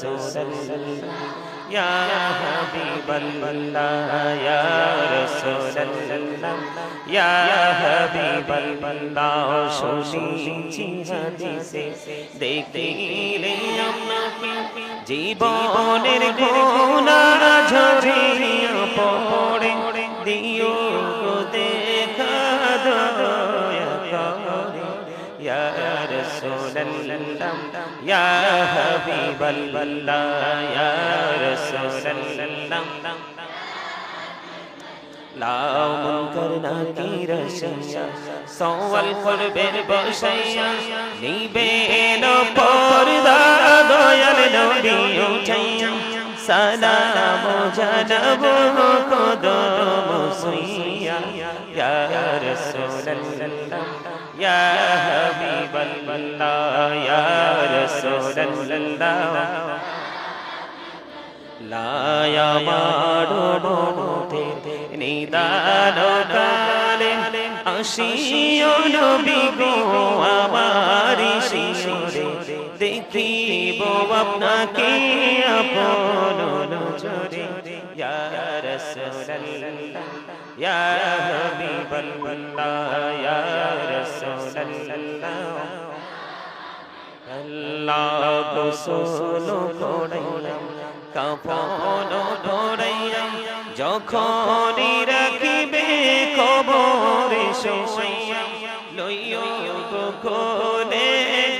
রাসূলুল্লাহ ইয়া হাবিবাল্লাহ ইয়া রাসূলুল্লাহ ইয়া হাবিবাল্লাহ শুনেছি হাদিসে দেখিলে আপনাকে জীবনের গুনাহ ঝরিয়া পড়ে দিও গো দেখা দয়া করে ইয়া রাসূলুল্লাহ ইয়া হাবিবাল্লাহ ইয়া রাসূলুল্লাহ লাও মুনকার নাকির রশিয়া সওয়াল করবে বসাইয়া নিবে এলো পর্দা দয়াল নবী উঠাইয়া সালাম জানাবো কদম সুইয়া ইয়া রাসূলুল্লাহ ইয়া হাবিবাল্লাহ ইয়া রাসূলুল্লাহ লায়া মারো মতে নিদান কালে আসিও নবী গো আমারি শিশরে দেখিব আপনাকে আপন নজরে ইয়া রাসূলুল্লাহ ইয়া হাবিবাল্লাহ ইয়া রাসূলুল্লাহ আল্লাহ গোসল করাইয়া কাফন ধরাইয়া যখনই রাখিবে কবরে শোয়াইয়া লইও গো কোলে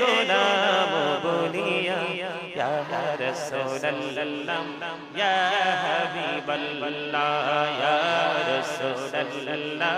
গোলাম বলিয়া ইয়া রাসূলুল্লাহ ইয়া হাবিবাল্লাহ ইয়া রাসূলুল্লাহ